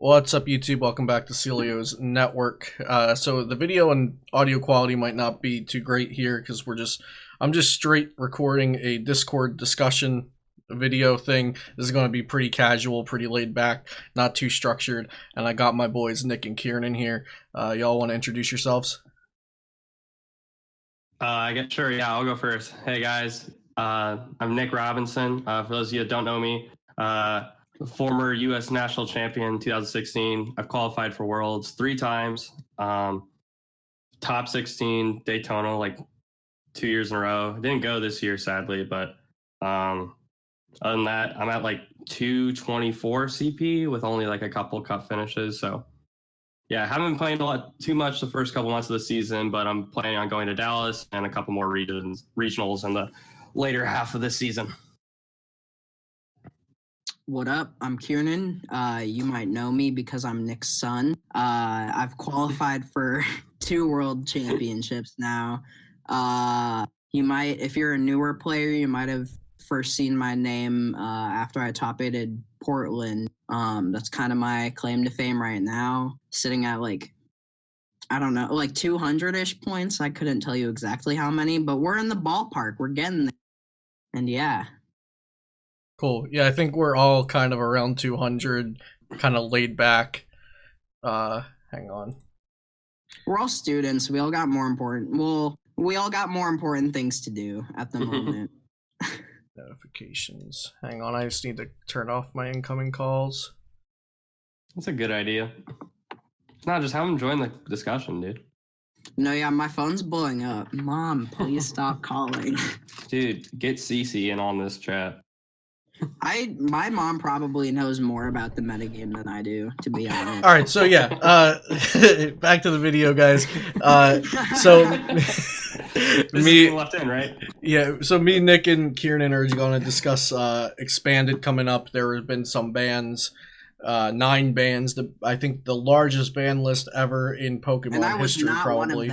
What's up, YouTube? Welcome back to Celio's Network. So the video and audio quality might not be too great here because I'm just straight recording a Discord discussion video thing. This is going to be pretty casual, pretty laid back, not too structured. And I got my boys Nick and Kieran in here. Y'all want to introduce yourselves? Sure. Yeah, I'll go first. Hey guys, I'm Nick Robinson. For those of you that don't know me, former U.S. national champion 2016. I've qualified for Worlds 3 times. Top 16 Daytona like 2 years in a row. Didn't go this year, sadly, but other than that, I'm at like 224 CP with only like a couple cup finishes. So yeah, haven't been playing too much the first couple months of the season, but I'm planning on going to Dallas and a couple more regionals in the later half of the season. What up? I'm Kieran. You might know me because I'm Nick's son. I've qualified for 2 world championships now. If you're a newer player, you might have first seen my name after I top-8'd Portland. That's kind of my claim to fame right now, sitting at like 200-ish points. I couldn't tell you exactly how many, but we're in the ballpark. We're getting there. And yeah. Cool. Yeah, I think we're all kind of around 200, kind of laid back. Hang on. We're all students. We all got more important things to do at the moment. Notifications. Hang on, I just need to turn off my incoming calls. That's a good idea. No, just have them join the discussion, dude. No, yeah, my phone's blowing up. Mom, please stop calling. Dude, get Cece in on this chat. My mom probably knows more about the metagame than I do, to be honest. All right, so yeah, back to the video, guys. So me left in, right? Yeah, so me, Nick, and Kieran are going to discuss Expanded coming up. There have been some bans, 9 bans. I think the largest ban list ever in Pokemon history, probably.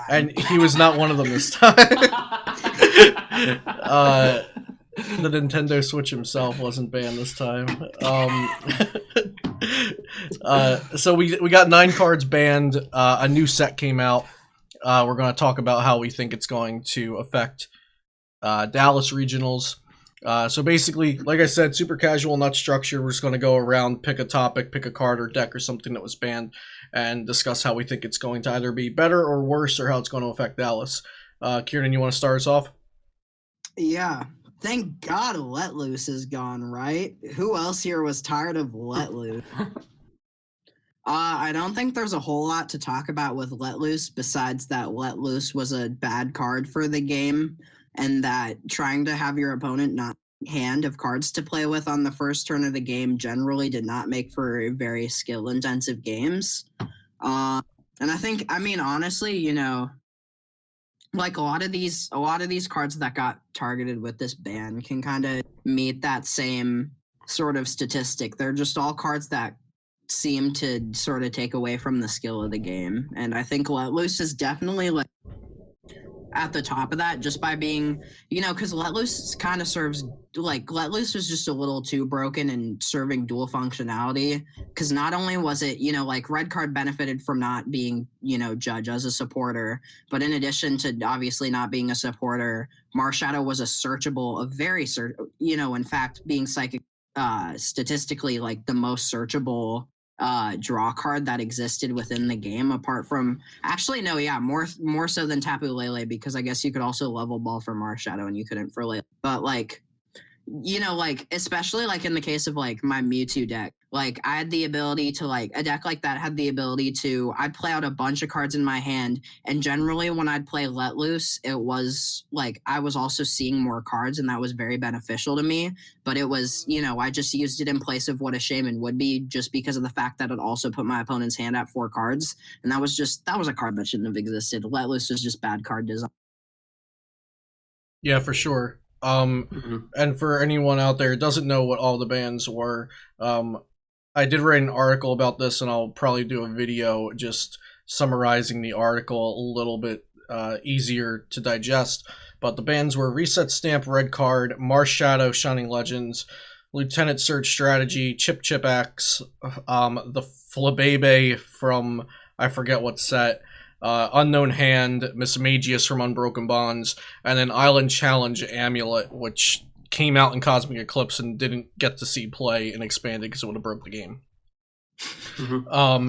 And he was not one of them this time. The Nintendo Switch himself wasn't banned this time. So we got 9 cards banned. A new set came out. We're going to talk about how we think it's going to affect Dallas regionals. So basically, like I said, super casual, not structured. We're just going to go around, pick a topic, pick a card or deck or something that was banned, and discuss how we think it's going to either be better or worse, or how it's going to affect Dallas. Kieran, you want to start us off? Yeah. Thank God Let Loose is gone, right? Who else here was tired of Let Loose? I don't think there's a whole lot to talk about with Let Loose besides that Let Loose was a bad card for the game, and that trying to have your opponent not hand of cards to play with on the first turn of the game generally did not make for very skill-intensive games. And honestly, like a lot of these cards that got targeted with this ban can kind of meet that same sort of statistic. They're just all cards that seem to sort of take away from the skill of the game. And I think Let Loose is definitely like at the top of that, just by being, because Let Loose kind of serves, like, Let Loose was just a little too broken and serving dual functionality, because not only was it, like, Red Card benefited from not being, Judge as a supporter, but in addition to obviously not being a supporter, Marshadow was in fact, being statistically, like, the most searchable draw card that existed within the game, apart from more so than Tapu Lele, because I guess you could also level ball for Marshadow and you couldn't for Lele. But especially like in the case of like my Mewtwo deck, like I had the ability to, like, a deck like that had the ability to, I'd play out a bunch of cards in my hand, and generally when I'd play Let Loose, it was like I was also seeing more cards, and that was very beneficial to me. But it was, I just used it in place of what a Shaman would be, just because of the fact that it also put my opponent's hand at 4 cards, and that was a card that shouldn't have existed. Let Loose was just bad card design. Yeah, for sure. And for anyone out there who doesn't know what all the bans were, I did write an article about this, and I'll probably do a video just summarizing the article a little bit easier to digest. But the bans were Reset Stamp, Red Card, Marshadow, Shining Legends, Lieutenant Surge Strategy, Chip X, the Flabebe from I forget what set, Unknown Hand, Mismagius from Unbroken Bonds, and then Island Challenge Amulet, which came out in Cosmic Eclipse and didn't get to see play and expanded because it would have broke the game.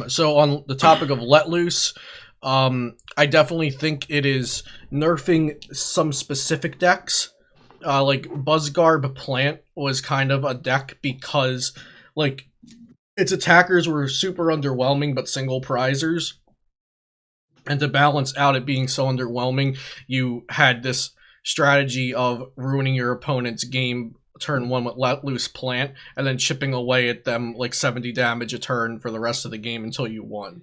So on the topic of Let Loose, I definitely think it is nerfing some specific decks. Like Buzzgarb Plant was kind of a deck because like its attackers were super underwhelming but single prizers. And to balance out it being so underwhelming, you had this strategy of ruining your opponent's game turn 1 with Let Loose Plant and then chipping away at them like 70 damage a turn for the rest of the game until you won.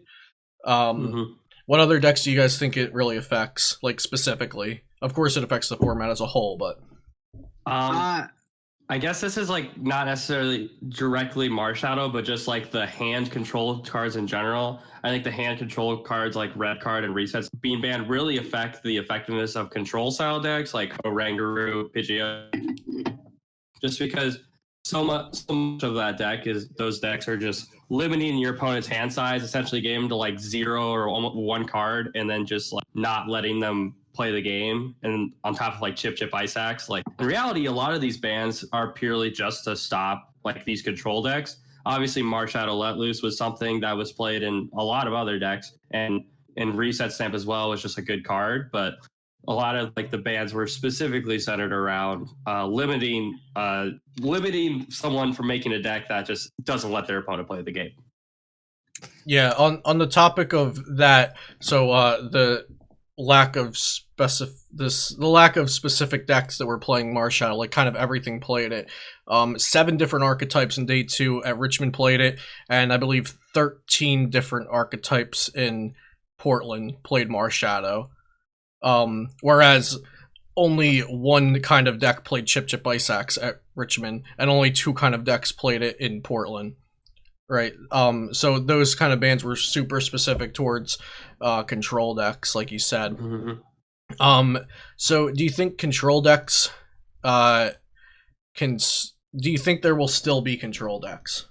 What other decks do you guys think it really affects, like specifically? Of course it affects the format as a whole, but I guess this is like not necessarily directly Marshadow, but just like the hand control cards in general. I think the hand control cards like Red Card and Resets being banned really affect the effectiveness of control style decks like Orangaroo, Pidgeot. Just because so much of that deck is those decks are just limiting your opponent's hand size, essentially getting them to like 0 or almost 1 card, and then just like not letting them play the game. And on top of like Chip Ice Axe, like in reality, a lot of these bans are purely just to stop like these control decks. Obviously, Marshadow Let Loose was something that was played in a lot of other decks, and Reset Stamp as well was just a good card, but a lot of like the bans were specifically centered around limiting someone from making a deck that just doesn't let their opponent play the game. Yeah, on the topic of that, so the lack of specific decks that were playing Marshadow, like kind of everything played it. 7 different archetypes in day 2 at Richmond played it, and I believe 13 different archetypes in Portland played Marshadow. Whereas only 1 kind of deck played Chip Ice Axe at Richmond, and only 2 kind of decks played it in Portland. Right. So those kind of bans were super specific towards control decks, like you said. So do you think control decks do you think there will still be control decks?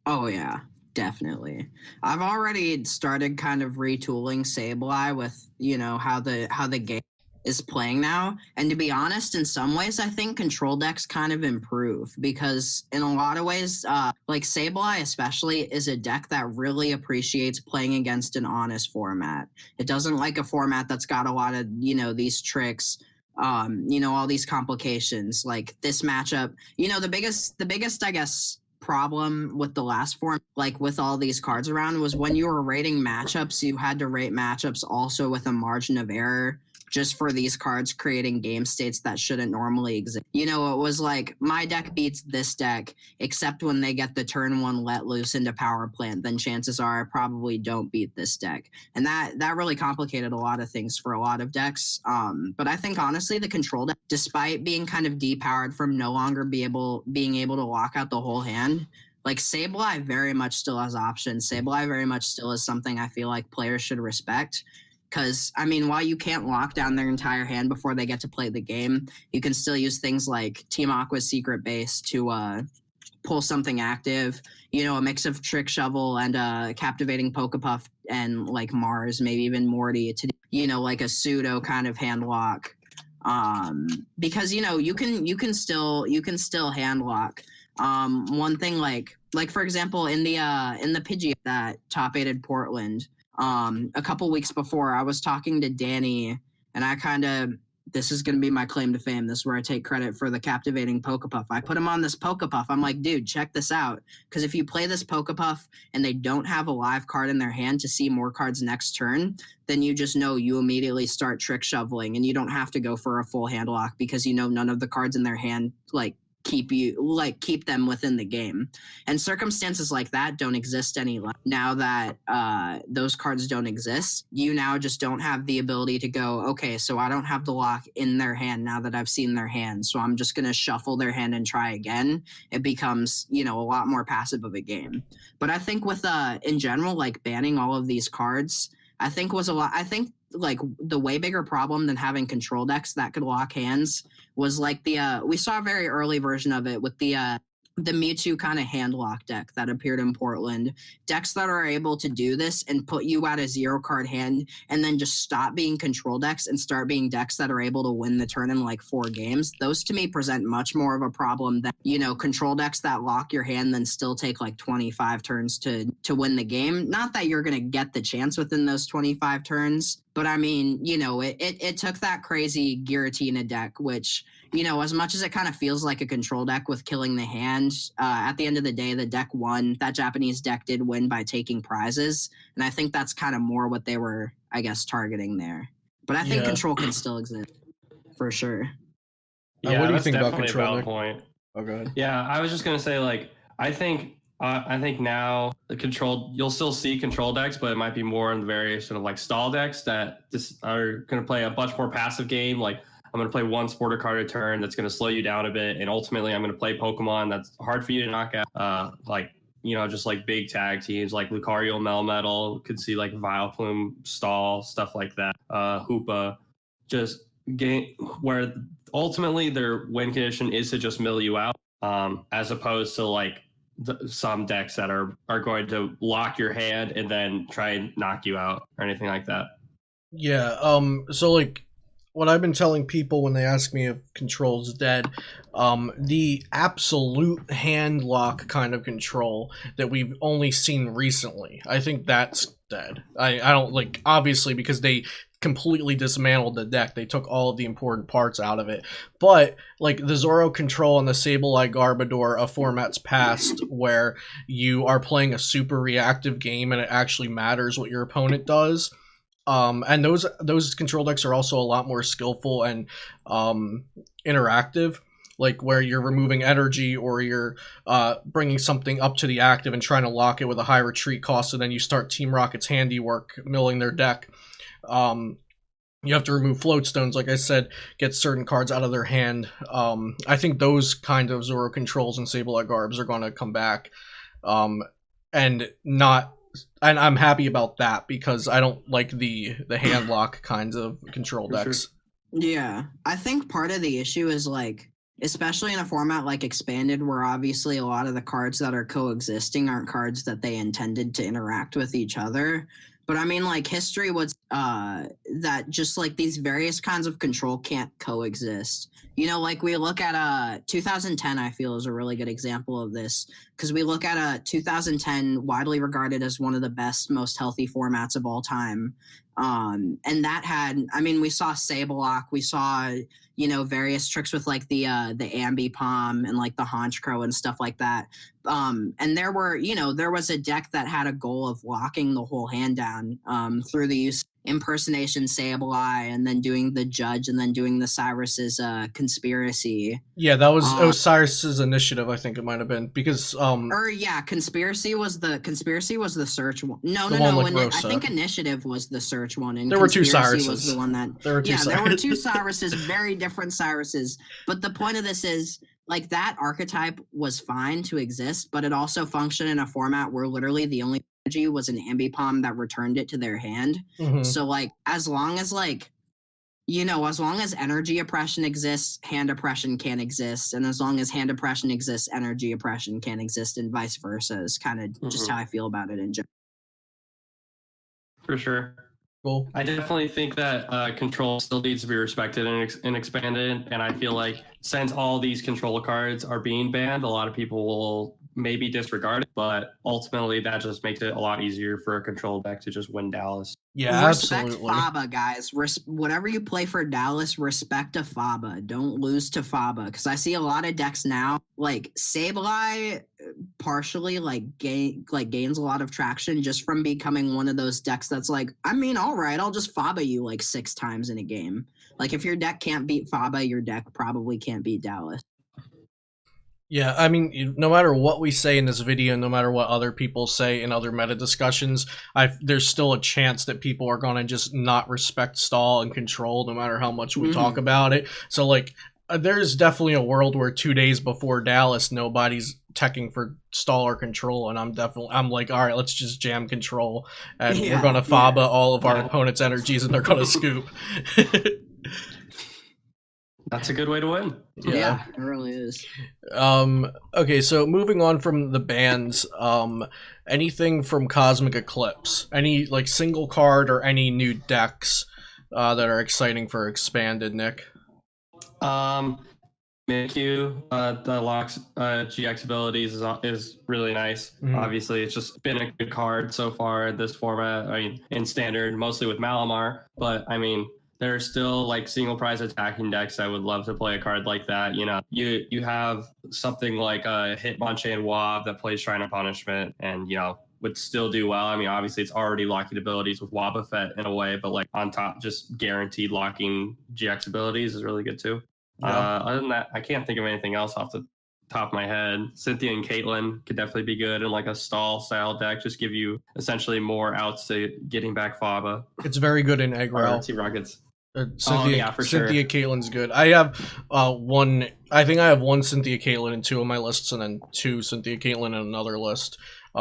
Oh yeah, definitely. I've already started kind of retooling Sableye with, you know, how the game is playing now. And to be honest, in some ways, I think control decks kind of improve because in a lot of ways, like Sableye especially is a deck that really appreciates playing against an honest format. It doesn't like a format that's got a lot of, you know, these tricks, you know, all these complications. Like this matchup, you know, the biggest, I guess, problem with the last form, like with all these cards around, was when you were rating matchups, you had to rate matchups also with a margin of error, just for these cards creating game states that shouldn't normally exist. You know, it was like, my deck beats this deck, except when they get the turn 1 Let Loose into Power Plant, then chances are I probably don't beat this deck. And that really complicated a lot of things for a lot of decks. But I think, honestly, the control deck, despite being kind of depowered from no longer being able to lock out the whole hand, like Sableye very much still has options. Sableye very much still is something I feel like players should respect. Because, I mean, while you can't lock down their entire hand before they get to play the game, you can still use things like Team Aqua's Secret Base to pull something active. You know, a mix of Trick Shovel and Captivating Pokepuff and, like, Mars, maybe even Morty, to, you know, like a pseudo kind of hand lock. Because, you know, you can still hand lock. One thing, like for example, in the Pidgeot that top-8'd Portland, a couple weeks before, I was talking to Danny, and this is going to be my claim to fame. This is where I take credit for the Captivating Pokepuff. I put him on this Pokepuff. I'm like, dude, check this out. Because if you play this Pokepuff and they don't have a live card in their hand to see more cards next turn, then you just know you immediately start Trick Shoveling, and you don't have to go for a full hand lock because you know none of the cards in their hand, like, keep them within the game. And circumstances like that don't exist now that those cards don't exist. You now just don't have the ability to go, okay, so I don't have the lock in their hand now that I've seen their hand, so I'm just gonna shuffle their hand and try again. It becomes, you know, a lot more passive of a game. But I think with in general, like, banning all of these cards, I think like the way bigger problem than having control decks that could lock hands was like we saw a very early version of it with the the Mewtwo kind of handlock deck that appeared in Portland. Decks that are able to do this and put you at a 0-card hand and then just stop being control decks and start being decks that are able to win the turn in like 4 games. Those to me present much more of a problem than, you know, control decks that lock your hand then still take like 25 turns to win the game. Not that you're going to get the chance within those 25 turns, but I mean, you know, it took that crazy Giratina deck, which, you know, as much as it kind of feels like a control deck with killing the hand, at the end of the day, the deck won. That Japanese deck did win by taking prizes. And I think that's kind of more what they were, I guess, targeting there. But I think control can still exist, for sure. Yeah, what do you that's think about definitely control, a valid Nick? point. Oh, go ahead. Yeah, I was just gonna say, like, I think now the control, you'll still see control decks, but it might be more in the variation of like stall decks that just are gonna play a much more passive game. Like, I'm going to play 1 supporter card a turn that's going to slow you down a bit. And ultimately, I'm going to play Pokemon that's hard for you to knock out. Like, you know, just like big tag teams like Lucario, Melmetal, could see like Vileplume, Stall, stuff like that. Hoopa, just game where ultimately their win condition is to just mill you out, as opposed to like some decks that are going to lock your hand and then try and knock you out or anything like that. Yeah, so like what I've been telling people when they ask me if control's dead, the absolute hand lock kind of control that we've only seen recently, I think that's dead. I don't, like, obviously because they completely dismantled the deck. They took all of the important parts out of it. But like the Zoro control and the Sableye Garbodor of formats past, where you are playing a super reactive game and it actually matters what your opponent does. And those control decks are also a lot more skillful and interactive, like where you're removing energy or you're bringing something up to the active and trying to lock it with a high retreat cost, and then you start Team Rocket's handiwork, milling their deck. You have to remove float stones, like I said, get certain cards out of their hand. I think those kind of Zoro controls and Sableye Garbs are going to come back, and I'm happy about that because I don't like the hand lock kinds of control decks. Sure. Yeah, I think part of the issue is like, especially in a format like Expanded, where obviously a lot of the cards that are coexisting aren't cards that they intended to interact with each other. But I mean, like, history was that just like these various kinds of control can't coexist. You know, like we look at 2010, I feel is a really good example of this, because we look at 2010 widely regarded as one of the best, most healthy formats of all time. And that had, I mean, we saw Sableye, we saw, you know, various tricks with like the Ambipom and like the Honchkrow and stuff like that. And there were, you know, there was a deck that had a goal of locking the whole hand down through the use impersonation Sableye and then doing the Judge and then doing the Cyrus's Conspiracy. Yeah, that was Osiris's initiative, I think it might have been, because Conspiracy was the search one. No. I think Initiative was the search one, and there were 2 Conspiracy Cyruses. was the one that there were 2 there were 2 Cyruses, very different Cyruses. But the point of this is, like, that archetype was fine to exist, but it also functioned in a format where literally the only energy was an Ambipom that returned it to their hand. Mm-hmm. So like, as long as like, you know, as long as energy oppression exists, hand oppression can exist, and as long as hand oppression exists, energy oppression can exist, and vice versa is kind of just how I feel about it in general. For sure. Cool. I definitely think that control still needs to be respected and expanded, and I feel like since all these control cards are being banned, a lot of people will maybe disregard it, but ultimately that just makes it a lot easier for a control deck to just win Dallas. Yeah, respect absolutely. Faba, guys. Whatever you play for Dallas, respect to Faba. Don't lose to Faba, because I see a lot of decks now, like Sableye, partially gains a lot of traction just from becoming one of those decks that's like, I mean, all right, I'll just Faba you like 6 times in a game. Like, if your deck can't beat Faba, your deck probably can't beat Dallas. Yeah, I mean, no matter what we say in this video, no matter what other people say in other meta discussions, there's still a chance that people are going to just not respect stall and control, no matter how much we talk about it. So, like, there's definitely a world where 2 days before Dallas, nobody's teching for stall or control, and I'm like, all right, let's just jam control, and we're going to Faba all of our opponent's energies, and they're going to scoop. That's a good way to win. Yeah, it really is. Okay, so moving on from the bans, anything from Cosmic Eclipse? Any like single card or any new decks that are exciting for expanded, Nick? MIQ, the locks GX abilities is really nice. Obviously, it's just been a good card so far in this format. I mean, in standard, mostly with Malamar, but I mean, there are still like single prize attacking decks. I would love to play a card like that. You know, you have something like a Hitmonchan Wob that plays Shrine of Punishment, and you know would still do well. I mean, obviously it's already locking abilities with Wobbuffet in a way, but like on top, just guaranteed locking GX abilities is really good too. Yeah. Other than that, I can't think of anything else off the top of my head. Cynthia and Caitlyn could definitely be good in like a stall style deck. Just give you essentially more outs to getting back Faba. It's very good in Eggrow. Team Rockets. Cynthia, for Cynthia sure. Caitlin's good. I have one. I think I have one Cynthia Caitlin in 2 of my lists, and then 2 Cynthia Caitlin in another list.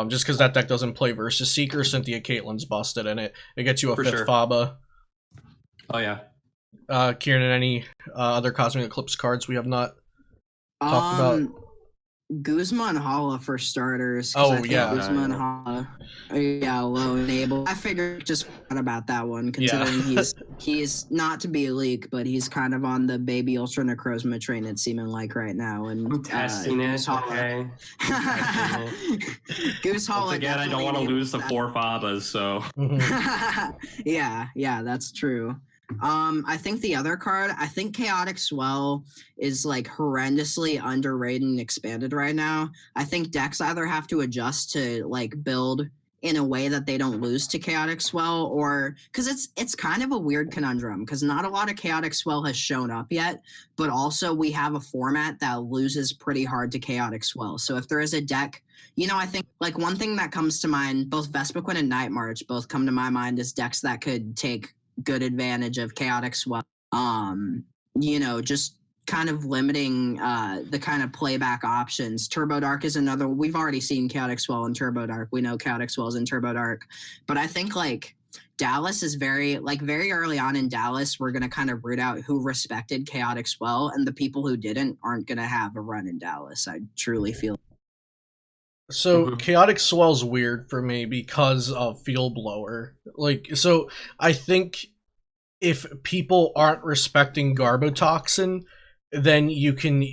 Just because that deck doesn't play versus Seeker, Cynthia Caitlin's busted in it. It gets you a For 5th sure. Faba. Oh yeah. Kieran, any other Cosmic Eclipse cards we have not talked about? Guzma and Hala for starters. Oh, I think yeah. Guzma and Hala. Yeah, low enable. I figured just about that one, considering he's not to be a leak, but he's kind of on the baby Ultra Necrozma train, it's seeming like right now. And I'm testing it. Okay. Goose Hala. Once again, I don't want to lose the 4 Fabas, so. yeah, that's true. I think the other card, I think Chaotic Swell is like horrendously underrated and expanded right now. I think decks either have to adjust to like build in a way that they don't lose to Chaotic Swell, or because it's kind of a weird conundrum because not a lot of Chaotic Swell has shown up yet, but also we have a format that loses pretty hard to Chaotic Swell. So if there is a deck, you know, I think like one thing that comes to mind, both Vespiquen and Night March both come to my mind as decks that could take good advantage of Chaotic Swell. You know, just kind of limiting the kind of playback options. Turbo Dark is another. We've already seen Chaotic Swell in Turbo Dark. We know Chaotic Swell is in Turbo Dark, but I think like Dallas is very early on in Dallas, we're gonna kind of root out who respected Chaotic Swell, and the people who didn't aren't gonna have a run in Dallas. I truly feel. So Chaotic Swell's weird for me because of Field Blower. Like, so I think if people aren't respecting Garbotoxin, then you can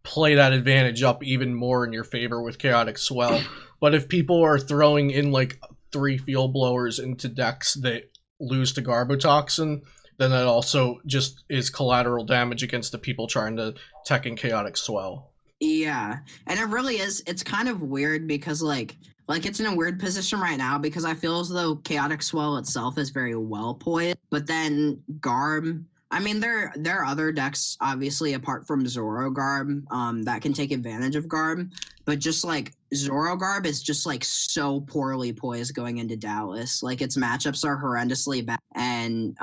play that advantage up even more in your favor with Chaotic Swell. But if people are throwing in like 3 Field Blowers into decks that lose to Garbotoxin, then that also just is collateral damage against the people trying to tech in Chaotic Swell. Yeah, and it really is. It's kind of weird because like it's in a weird position right now because I feel as though Chaotic Swell itself is very well poised, but then Garb. I mean, there are other decks obviously apart from Zoro Garb that can take advantage of Garb, but just like Zoro Garb is just like so poorly poised going into Dallas. Like its matchups are horrendously bad, and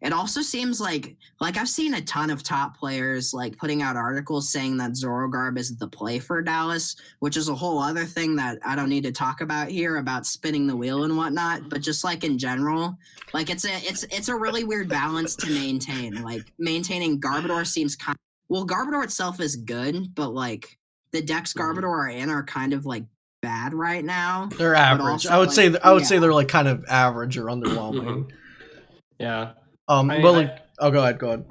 it also seems like I've seen a ton of top players like putting out articles saying that Zorogarb is the play for Dallas, which is a whole other thing that I don't need to talk about here about spinning the wheel and whatnot. But just like in general, like it's a really weird balance to maintain. Like maintaining Garbodor seems Garbodor itself is good, but like the decks Garbodor are in are kind of like bad right now. They're average. I would say they're like kind of average or underwhelming. Yeah. Go ahead.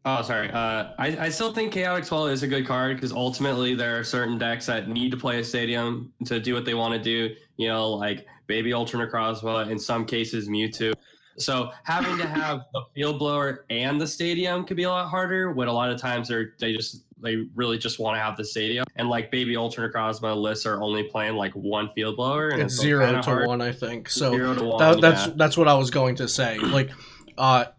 Oh, sorry. I still think Chaotic Swell is a good card because ultimately there are certain decks that need to play a stadium to do what they want to do. You know, like Baby Ultra Necrozma, in some cases Mewtwo. So having to have the Field Blower and the stadium could be a lot harder. When a lot of times they really just want to have the stadium, and like Baby Ultra Necrozma lists are only playing like 1 Field Blower, and it's 0 to 1, I think. So 0 to 1, that's what I was going to say. Like.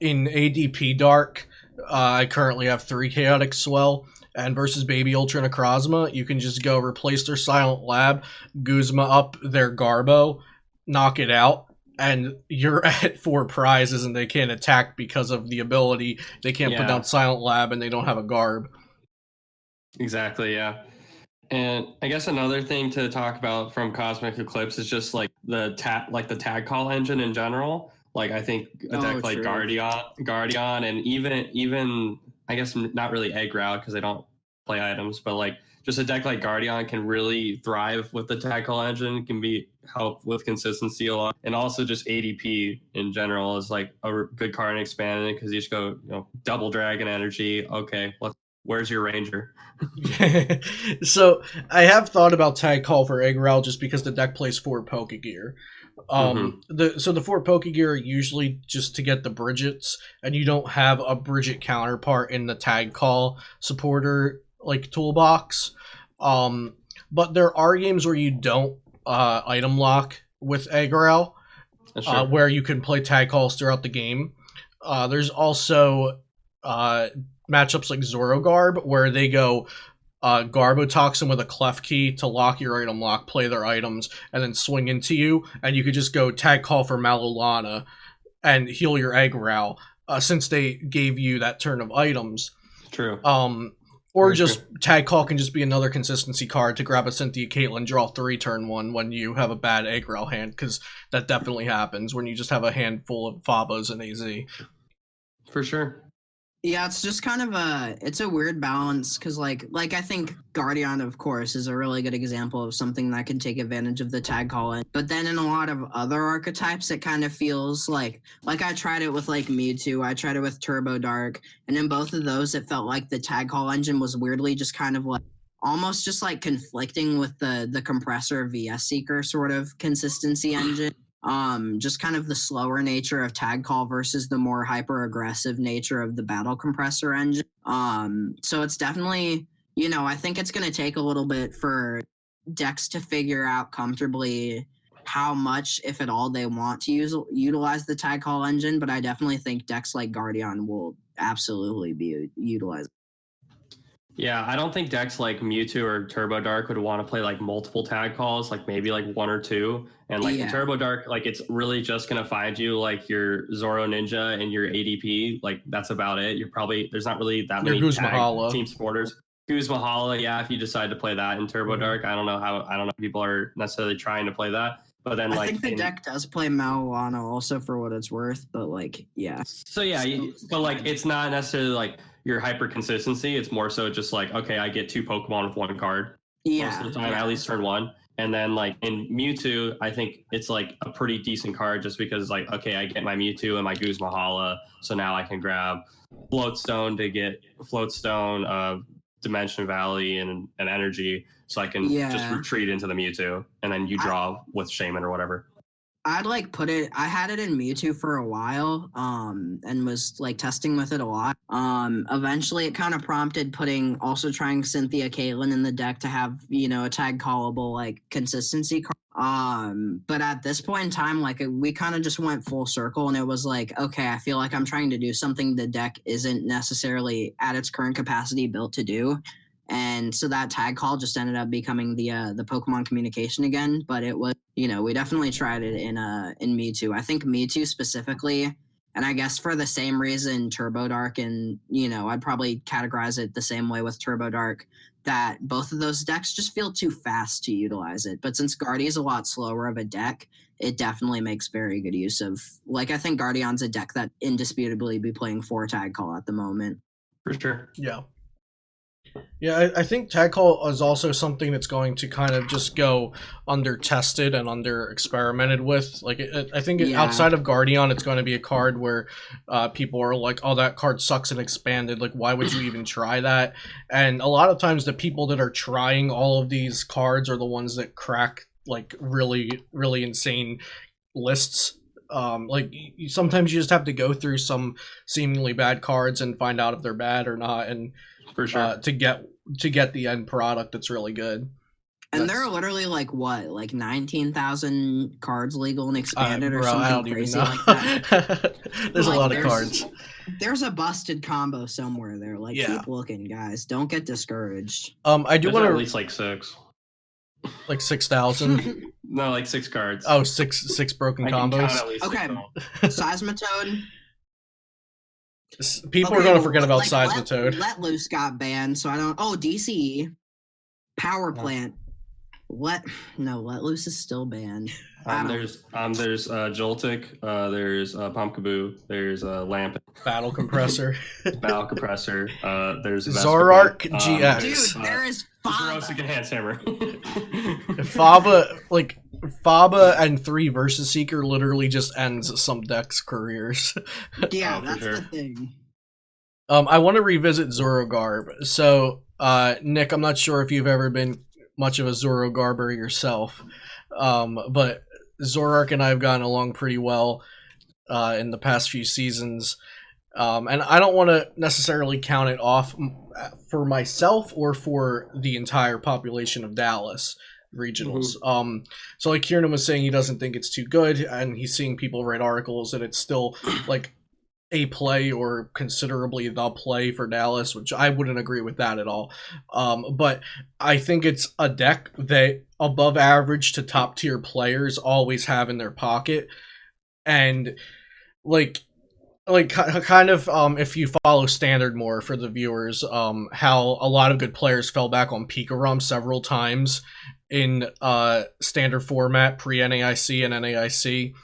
In ADP Dark, I currently have 3 Chaotic Swell, and versus Baby Ultra Necrozma, you can just go replace their Silent Lab, Guzma up their Garbo, knock it out, and you're at 4 prizes, and they can't attack because of the ability. They can't put down Silent Lab, and they don't have a Garb. Exactly, yeah. And I guess another thing to talk about from Cosmic Eclipse is just like the tag call engine in general. Like I think a deck like Guardian and even I guess not really aggro because they don't play items, but like just a deck like Guardian can really thrive with the tag call engine, can be help with consistency a lot, and also just ADP in general is like a good card in expanded because you just go double dragon energy. Okay, where's your ranger? So I have thought about tag call for Eggrow just because the deck plays 4 Pokegear. The 4 Pokegear are usually just to get the Bridgets, and you don't have a Bridget counterpart in the tag call supporter like toolbox. But there are games where you don't item lock with Eggrow, where you can play tag calls throughout the game. There's also matchups like Zorogarb where they go Garbotoxin with a Clef Key to lock your item lock, play their items, and then swing into you, and you could just go tag call for Malulana and heal your Eggrow since they gave you that turn of items. True. Or very just true. Tag call can just be another consistency card to grab a Cynthia Caitlyn, draw 3 turn 1 when you have a bad Eggrow hand, because that definitely happens when you just have a handful of Fabas and AZ. For sure. Yeah, it's just kind of it's a weird balance because like I think Guardian, of course, is a really good example of something that can take advantage of the tag call in. But then in a lot of other archetypes, it kind of feels like I tried it with like Mewtwo, I tried it with Turbo Dark, and in both of those, it felt like the tag call engine was weirdly just kind of like almost just like conflicting with the compressor VS Seeker sort of consistency engine. Just kind of the slower nature of tag call versus the more hyper aggressive nature of the battle compressor engine. So it's definitely, I think it's going to take a little bit for decks to figure out comfortably how much, if at all, they want to utilize the tag call engine. But I definitely think decks like Guardian will absolutely be utilized. Yeah, I don't think decks like Mewtwo or Turbo Dark would want to play like multiple tag calls, like maybe like 1 or 2. And like in Turbo Dark, like it's really just going to find you like your Zoro Ninja and your ADP. Like that's about it. There's not really that many team supporters. Guz Mahala, yeah, if you decide to play that in Turbo Dark, I don't know if people are necessarily trying to play that. But then I think the deck does play Malulana also for what it's worth, but like, yeah. So yeah, but like it's not necessarily like your hyper consistency. It's more so just like, okay, I get 2 Pokemon with 1 card. Most of the time, at least turn 1. And then like in Mewtwo, I think it's like a pretty decent card just because like, okay, I get my Mewtwo and my Guz Mahala, so now I can grab Floatstone to get Floatstone, Dimension Valley and energy, so I can just retreat into the Mewtwo, and then you draw with Shaman or whatever. I'd like I had it in Mewtwo for a while, and was like testing with it a lot. Eventually it kind of prompted trying Cynthia Caitlyn in the deck to have, a tag callable like consistency card. But at this point in time, like we kind of just went full circle, and it was like, okay, I feel like I'm trying to do something the deck isn't necessarily at its current capacity built to do. And so that tag call just ended up becoming the Pokemon communication again. But it was, we definitely tried it in Mewtwo. I think Mewtwo specifically, and I guess for the same reason Turbo Dark, and I'd probably categorize it the same way with Turbo Dark, that both of those decks just feel too fast to utilize it. But since Guardian's a lot slower of a deck, it definitely makes very good use of, like, I think Guardian's a deck that indisputably be playing 4 tag call at the moment. For sure. Yeah. Yeah, I think tag call is also something that's going to kind of just go under tested and under experimented with. Like, I think outside of Guardian, it's going to be a card where people are like, "Oh, that card sucks and expanded. Like, why would you even try that?" And a lot of times, the people that are trying all of these cards are the ones that crack like really, really insane lists. Sometimes you just have to go through some seemingly bad cards and find out if they're bad or not, and for sure to get the end product that's really good. And there are literally like 19,000 cards legal and expanded or something crazy like that. There's a lot of cards. There's a busted combo somewhere there. Like, keep looking, guys. Don't get discouraged. I do want to at least like 6. Like 6,000? No, like 6 cards. Oh, six broken combos. Okay. Seismitoad. People are going to forget about Seismitoad. Let Loose got banned, so I don't. Oh, DCE. Power Plant. Let Loose is still banned. I don't- There's Joltik, there's Pumpkaboo, there's Lamp, Battle Compressor. Battle Compressor, there's Zoroark Vespiquen, GX. Dude, there is Zoroark Faba. Enhanced Hammer. Faba and 3 Versus Seeker literally just ends some decks' careers. Yeah, Oh, for that's sure. the thing. I want to revisit Zorogarb. So, Nick, I'm not sure if you've ever been much of a Zorogarber yourself, but Zoroark and I have gotten along pretty well in the past few seasons. And I don't want to necessarily count it off for myself or for the entire population of Dallas regionals. So like Kieran was saying, he doesn't think it's too good, and he's seeing people write articles that it's still like a play or considerably the play for Dallas, which I wouldn't agree with that at all. But I think it's a deck that above average to top tier players always have in their pocket. And like kind of if you follow standard more for the viewers, how a lot of good players fell back on Pikarom several times in standard format pre-NAIC and NAIC.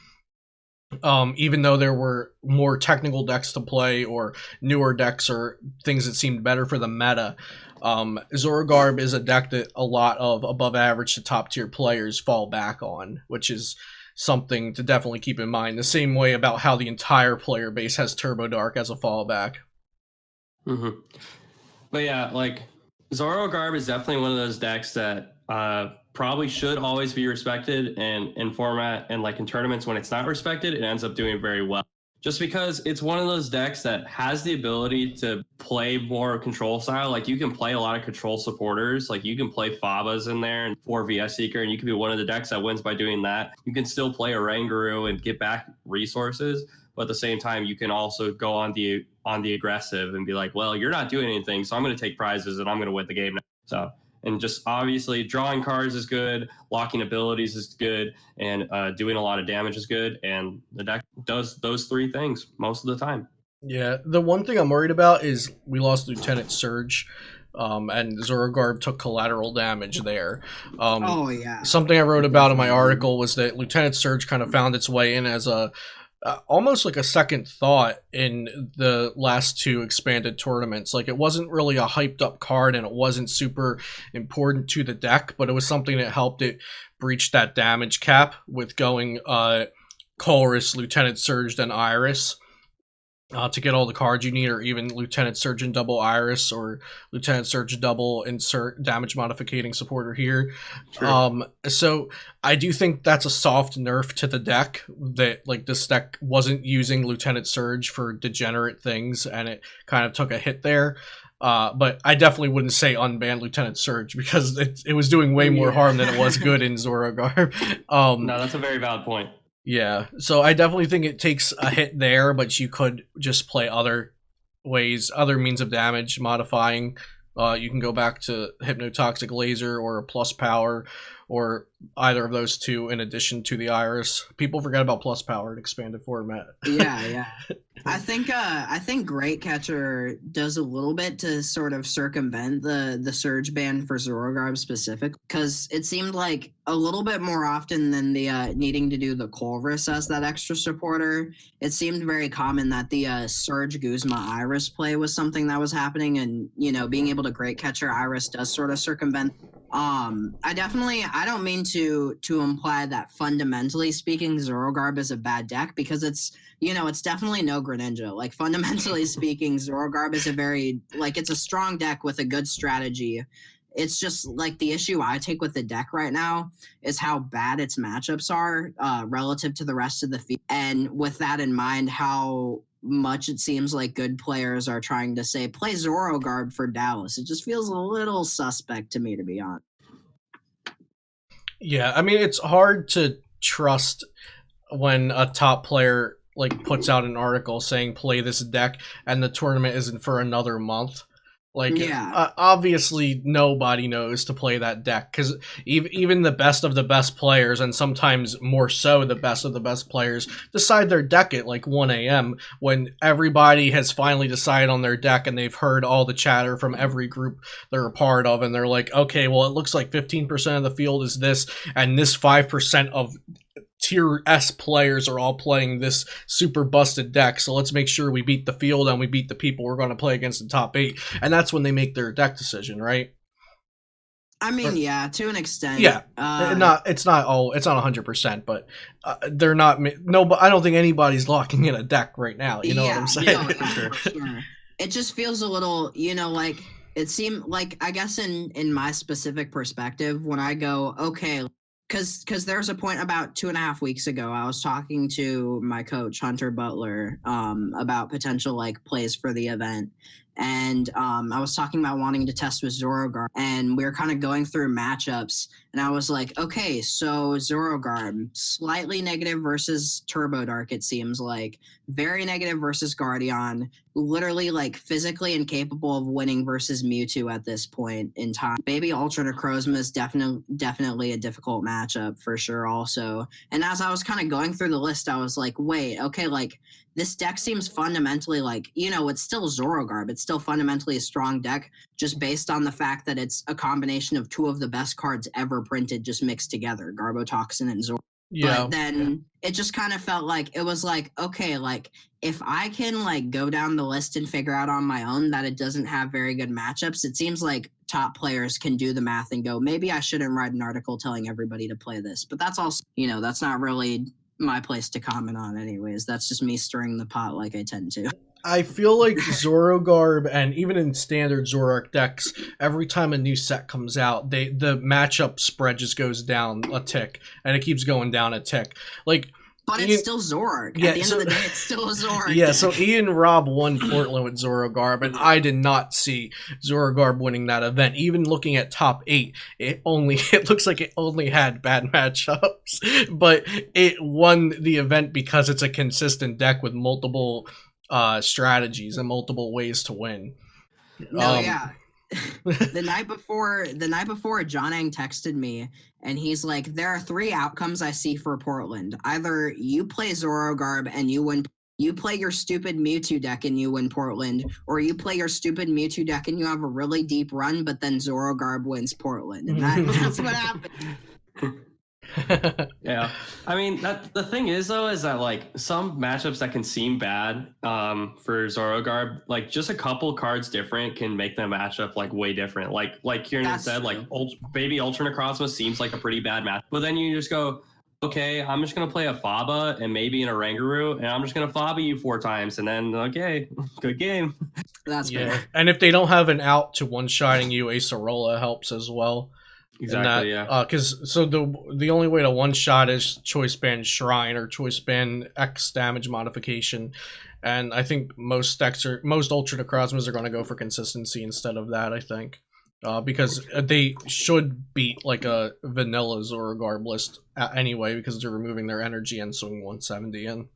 Even though there were more technical decks to play or newer decks or things that seemed better for the meta, Zorogarb is a deck that a lot of above average to top tier players fall back on, which is something to definitely keep in mind. The same way about how the entire player base has Turbo Dark as a fallback. But yeah, like Zorogarb is definitely one of those decks that probably should always be respected, and in format and like in tournaments when it's not respected, it ends up doing very well. Just because it's one of those decks that has the ability to play more control style. Like you can play a lot of control supporters. Like you can play Fabas in there and 4 VS Seeker, and you can be one of the decks that wins by doing that. You can still play a Oranguru and get back resources, but at the same time, you can also go on the aggressive and be like, well, you're not doing anything, so I'm going to take prizes and I'm going to win the game now. So, and just obviously drawing cards is good, locking abilities is good, and doing a lot of damage is good. And the deck does those 3 things most of the time. Yeah, the one thing I'm worried about is we lost Lieutenant Surge, and Zorogarb took collateral damage there. Oh yeah. Something I wrote about in my article was that Lieutenant Surge kind of found its way in as a almost like a second thought in the last 2 expanded tournaments. Like it wasn't really a hyped up card and it wasn't super important to the deck, but it was something that helped it breach that damage cap with going Colress, Lieutenant Surge, then Iris to get all the cards you need, or even Lieutenant Surge and double Iris, or Lieutenant Surge double insert damage modificating supporter here. Sure. So I do think that's a soft nerf to the deck, that like this deck wasn't using Lieutenant Surge for degenerate things and it kind of took a hit there. But I definitely wouldn't say unban Lieutenant Surge, because it was doing way more harm than it was good in Zorogarb. No, that's a very valid point. Yeah, so I definitely think it takes a hit there, but you could just play other ways, other means of damage modifying. You can go back to Hypnotoxic Laser or a Plus Power, or either of those 2 in addition to the Iris. People forget about Plus Power in expanded format. Yeah. I think Great Catcher does a little bit to sort of circumvent the surge ban for Zorogarb specific, because it seemed like a little bit more often than the needing to do the Colress as that extra supporter, it seemed very common that the Surge Guzma Iris play was something that was happening, and being able to Great Catcher Iris does sort of circumvent. I don't mean to imply that fundamentally speaking Zorogarb is a bad deck, because it's definitely no Greninja. Like fundamentally speaking, Zorogarb is it's a strong deck with a good strategy. It's just like the issue I take with the deck right now is how bad its matchups are relative to the rest of the field. And with that in mind, how much it seems like good players are trying to say, play Zorogarb for Dallas. It just feels a little suspect to me, to be honest. Yeah, I mean, it's hard to trust when a top player like puts out an article saying play this deck and the tournament isn't for another month. Like, Yeah. obviously nobody knows to play that deck, because even the best of the best players, and sometimes more so the best of the best players, decide their deck at like 1 a.m. when everybody has finally decided on their deck and they've heard all the chatter from every group they're a part of, and they're like, okay, well, it looks like 15% of the field is this, and this 5% of tier S players are all playing this super busted deck, so let's make sure we beat the field and we beat the people we're going to play against the top 8, and that's when they make their deck decision, right? I mean, yeah, to an extent. Yeah, it's not 100%, but they're not. No, but I don't think anybody's locking in a deck right now. You know what I'm saying? No, yeah, for sure. It just feels a little, like it seemed like, I guess in my specific perspective, when I go, okay, because there's a point about 2.5 weeks ago, I was talking to my coach, Hunter Butler, about potential like plays for the event. And I was talking about wanting to test with Zorogarb, and we were kind of going through matchups, and I was like, okay, so Zorogarb, slightly negative versus Turbo Dark, it seems like, very negative versus Guardian, literally like physically incapable of winning versus Mewtwo at this point in time. Baby Ultra Necrozma is definitely a difficult matchup for sure also. And as I was kind of going through the list, I was like, wait, okay, like, this deck seems fundamentally like, it's still Zorogarb. It's still fundamentally a strong deck, just based on the fact that it's a combination of 2 of the best cards ever printed just mixed together, Garbotoxin and Zorogarb. Yeah. But then it just kind of felt like, it was like, okay, like, if I can like go down the list and figure out on my own that it doesn't have very good matchups, it seems like top players can do the math and go, maybe I shouldn't write an article telling everybody to play this. But that's also, that's not really my place to comment on anyways. That's just me stirring the pot like I tend to. I feel like Zorogarb, and even in standard Zoroark decks, every time a new set comes out, the matchup spread just goes down a tick, and it keeps going down a tick. Like, but it's still Zoroark. At the end of the day, it's still a Zoroark. Yeah, so Ian Robb won Portland with Zorogarb, and I did not see Zorogarb winning that event. Even looking at top 8, it looks like it only had bad matchups, but it won the event because it's a consistent deck with multiple strategies and multiple ways to win. No, yeah. the night before, John Ang texted me, and he's like, there are 3 outcomes I see for Portland. Either you play Zorogarb and you win, you play your stupid Mewtwo deck and you win Portland, or you play your stupid Mewtwo deck and you have a really deep run, but then Zorogarb wins Portland. And that's what happened. Yeah, I mean, the thing is though, is that like some matchups that can seem bad for Zorogarb, like just a couple cards different can make the matchup like way different. Like Kieran said, like Baby Ultra Necrozma seems like a pretty bad match, but then you just go, okay, I'm just gonna play a Faba and maybe an Oranguru, and I'm just gonna Faba you 4 times, and then okay, good game. That's fair. And if they don't have an out to one-shotting you, a Sorolla helps as well. Exactly, yeah. Because the only way to one-shot is Choice Band Shrine or Choice Band X damage modification, and I think most Ultra Necrozmas are going to go for consistency instead of that, I think. Because they should beat like a vanilla Zorogarb list anyway, because they're removing their energy and swinging 170 in.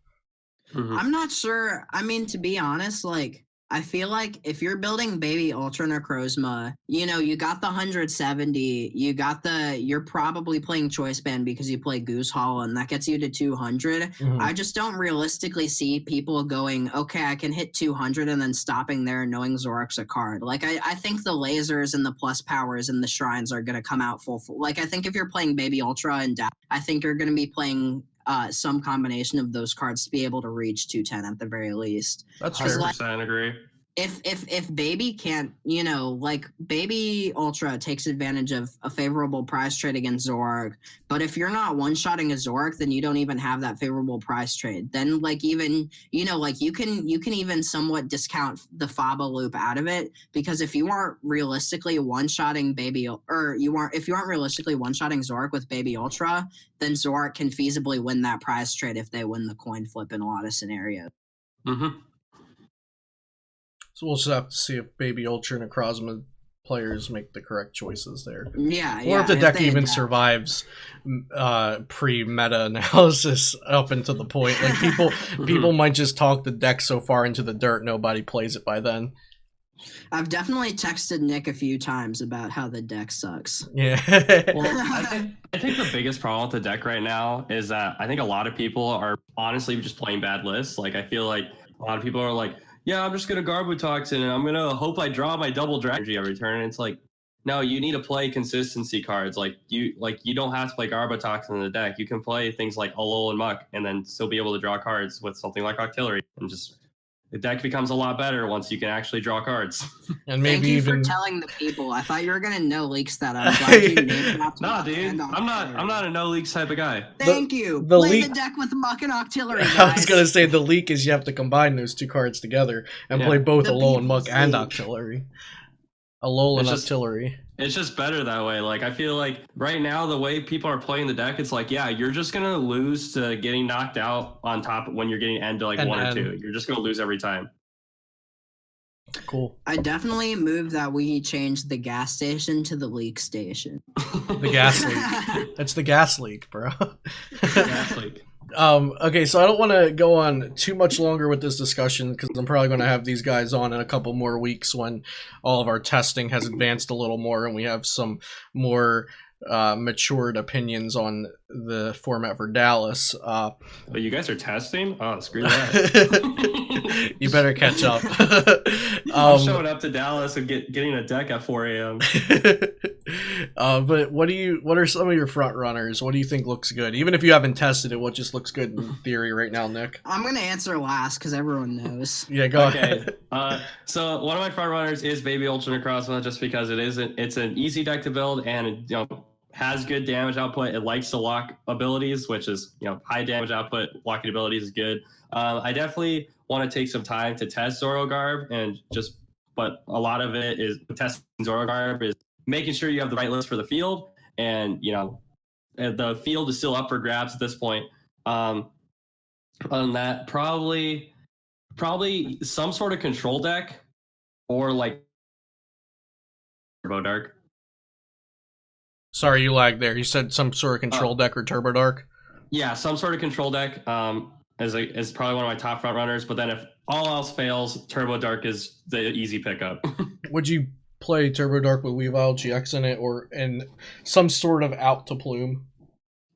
Mm-hmm. I'm not sure. I mean, to be honest, like, I feel like if you're building Baby Ultra Necrozma, you got the 170, you're probably playing Choice Band because you play Goose Hall, and that gets you to 200. Mm-hmm. I just don't realistically see people going, okay, I can hit 200 and then stopping there knowing Zoroark's a card. Like, I think the lasers and the plus powers and the shrines are going to come out full. Like, I think if you're playing Baby Ultra and I think you're going to be playing some combination of those cards to be able to reach 210 at the very least. That's 100% agree. If Baby can't, like, Baby Ultra takes advantage of a favorable price trade against Zoroark, but if you're not one-shotting a Zoroark, then you don't even have that favorable price trade. Then, like, even, like, you can even somewhat discount the Faba loop out of it, because if you aren't realistically one-shotting if you aren't realistically one-shotting Zoroark with Baby Ultra, then Zoroark can feasibly win that prize trade if they win the coin flip in a lot of scenarios. Mm-hmm. So we'll just have to see if Baby Ultra Necrozma players make the correct choices there. Yeah, or if the deck even survives pre-meta analysis up until the point. Like, people might just talk the deck so far into the dirt, nobody plays it by then. I've definitely texted Nick a few times about how the deck sucks. Yeah. Well, I think the biggest problem with the deck right now is that I think a lot of people are honestly just playing bad lists. Like, I feel like a lot of people are like, yeah, I'm just going to Garbotoxin and I'm going to hope I draw my double Dragon every turn. And it's like, no, you need to play consistency cards. Like you don't have to play Garbotoxin in the deck. You can play things like Alolan Muck and then still be able to draw cards with something like Octillery, and just the deck becomes a lot better once you can actually draw cards. And maybe Thank you even for telling the people. I thought you were gonna no leaks that. I'm glad you name dropped. Nah, dude, I'm not a no leaks type of guy. Thank you. the Play leak- the deck with Muck and Octillery, guys. I was gonna say the leak is you have to combine those two cards together and play both The Alolan Muck people's and league. Octillery. Alolan It's just- Octillery. It's just better that way. Like, I feel like right now, the way people are playing the deck, it's like, yeah, you're just going to lose to getting knocked out on top when you're getting end to like And 1 or end. 2. You're just going to lose every time. Cool. I definitely moved that we changed the gas station to the leak station. The gas leak. That's the gas leak, bro. That's like, Okay, so I don't want to go on too much longer with this discussion because I'm probably going to have these guys on in a couple more weeks when all of our testing has advanced a little more and we have some more matured opinions on the format for Dallas. oh, you guys are testing? Oh, screw that. You better catch up. I'm showing up to Dallas and getting a deck at 4 a.m. But what are some of your front runners? What do you think looks good? Even if you haven't tested it, what just looks good in theory right now, Nick? I'm gonna answer last because everyone knows. Yeah, go Okay. ahead. So one of my front runners is Baby Ultra Necrozma, just because it's an easy deck to build and has good damage output. It likes to lock abilities, which is high damage output. Locking abilities is good. I definitely want to take some time to test Zorogarb but a lot of it is testing Zorogarb is making sure you have the right list for the field, and the field is still up for grabs at this point. On that, probably some sort of control deck, or like Turbo Dark. Sorry, you lagged there. You said some sort of control deck or Turbo Dark. Yeah, some sort of control deck is probably one of my top front runners. But then if all else fails, Turbo Dark is the easy pickup. Would you play Turbo Dark with Weavile GX in it, or in some sort of out to plume?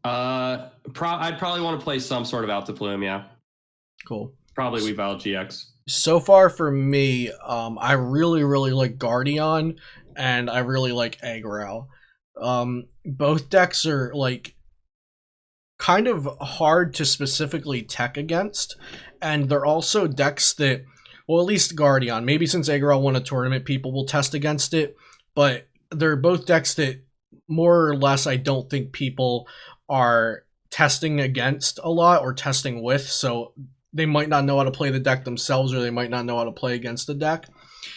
I'd probably want to play some sort of out to plume. Yeah, Cool. probably Weavile GX. So far for me, I really, really like Guardian, and I really like Aggro. Both decks are like kind of hard to specifically tech against, and they're also decks that, well, at least Guardian, maybe since Aggro won a tournament, people will test against it, but they're both decks that more or less I don't think people are testing against a lot or testing with, so they might not know how to play the deck themselves, or they might not know how to play against the deck.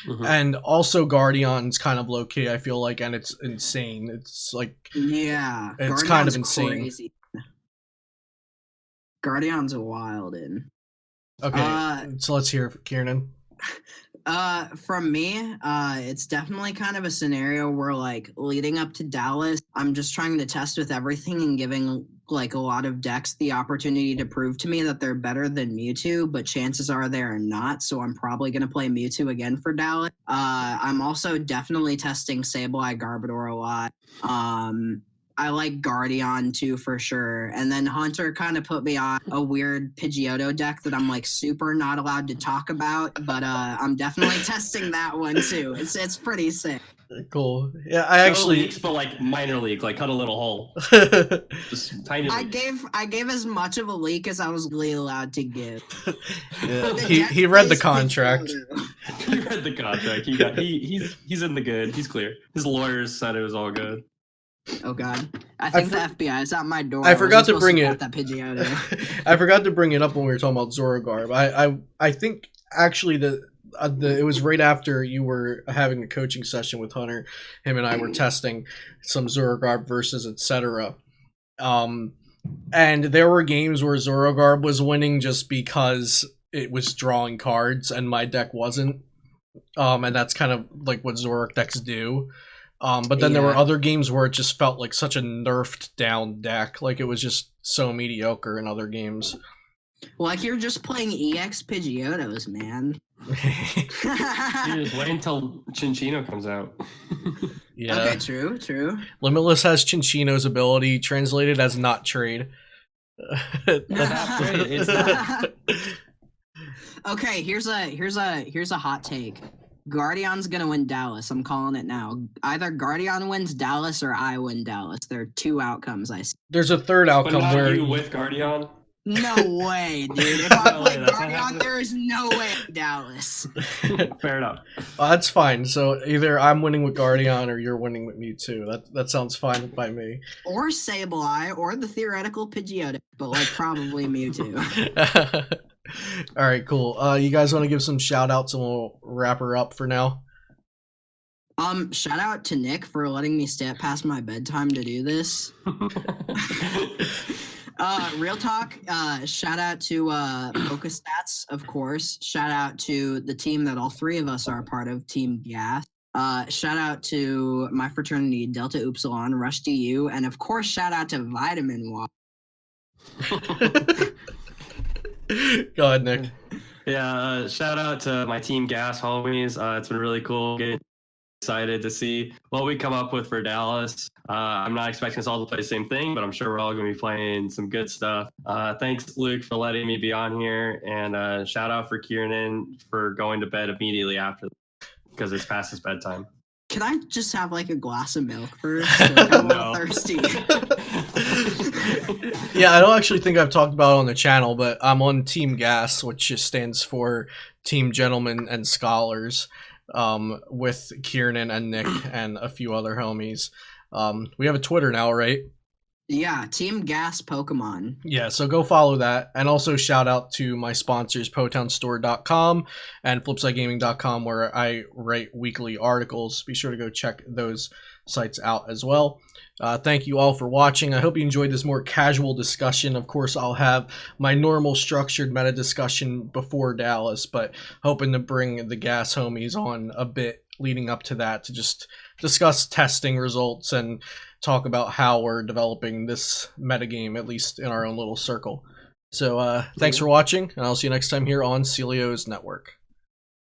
Mhm. And also Guardian's kind of low-key, I feel like, and it's insane. It's like, Yeah, It's kind of Guardian's insane. crazy. Guardian's a wild in. okay, so let's hear Kieran. From me, it's definitely kind of a scenario where, like, leading up to Dallas, I'm just trying to test with everything and giving, like, a lot of decks the opportunity to prove to me that they're better than Mewtwo, but chances are they're not, so I'm probably going to play Mewtwo again for Dallas. I'm also definitely testing Sableye Garbodor a lot. I like Guardian too, for sure. And then Hunter kind of put me on a weird Pidgeotto deck that I'm like super not allowed to talk about, but I'm definitely testing that one too. It's pretty sick. Cool. Yeah, I No actually. leaks, but like minor leak, like cut a little hole, just tiny. I Leak. gave as much of a leak as I was legally allowed to give. Yeah, The he deck read the plays contract. Pidgeotto. He read the contract. He's in the good. He's clear. His lawyers said it was all good. Oh god, I think the FBI is at my door. I forgot to wasn't bring supposed it. to get That Pidgeotto. I forgot to bring it up when we were talking about Zorogarb. I think actually it was right after you were having a coaching session with Hunter. Him and I were testing some Zorogarb versus etc. And there were games where Zorogarb was winning just because it was drawing cards and my deck wasn't. And that's kind of like what Zoroark decks do. But then there were Yeah. other games where it just felt like such a nerfed down deck. Like it was just so mediocre in other games. Like you're just playing EX Pidgeotos, man. Dude, just wait until Chinchino comes out. Yeah. Okay, true. Limitless has Chinchino's ability translated as not trade. Not trade, it's not. Okay, here's a hot take. Guardian's gonna win Dallas. I'm calling it now. Either Guardian wins Dallas or I win Dallas. There are two outcomes I see. There's a third But outcome not where you with Guardian. No way, dude. If I No play way, that's not Guardian, happening. there is no way Dallas. Fair enough. That's fine. So either I'm winning with Guardian or you're winning with Mewtwo. That sounds fine by me. Or Sableye, or the theoretical Pidgeotto, but like probably Mewtwo. All right, cool. You guys want to give some shout outs and we'll wrap her up for now? Shout out to Nick for letting me stay up past my bedtime to do this. Real talk, shout out to Focus Stats, of course. Shout out to the team that all three of us are a part of, Team Gas. Shout out to my fraternity, Delta Upsilon, Rush DU, and of course, shout out to Vitamin Water. Go ahead, Nick. Yeah, shout out to my Team Gas homies. It's been really cool. Getting excited to see what we come up with for Dallas. I'm not expecting us all to play the same thing, but I'm sure we're all going to be playing some good stuff. Thanks, Luke, for letting me be on here, and shout out for Kieran for going to bed immediately after because it's past his bedtime. Can I just have like a glass of milk first? Like, I'm a little thirsty. Yeah, I don't actually think I've talked about it on the channel, but I'm on Team Gas, which just stands for Team Gentlemen and Scholars, with Kieran and Nick and a few other homies. We have a Twitter now, right? Yeah, Team Gas Pokemon. Yeah, so go follow that. And also shout out to my sponsors, PotownStore.com and FlipsideGaming.com, where I write weekly articles. Be sure to go check those sites out as well. Thank you all for watching. I hope you enjoyed this more casual discussion. Of course, I'll have my normal structured meta discussion before Dallas, but hoping to bring the Gas homies on a bit leading up to that to just discuss testing results and talk about how we're developing this metagame, at least in our own little circle. So thanks for watching, and I'll see you next time here on Celio's Network.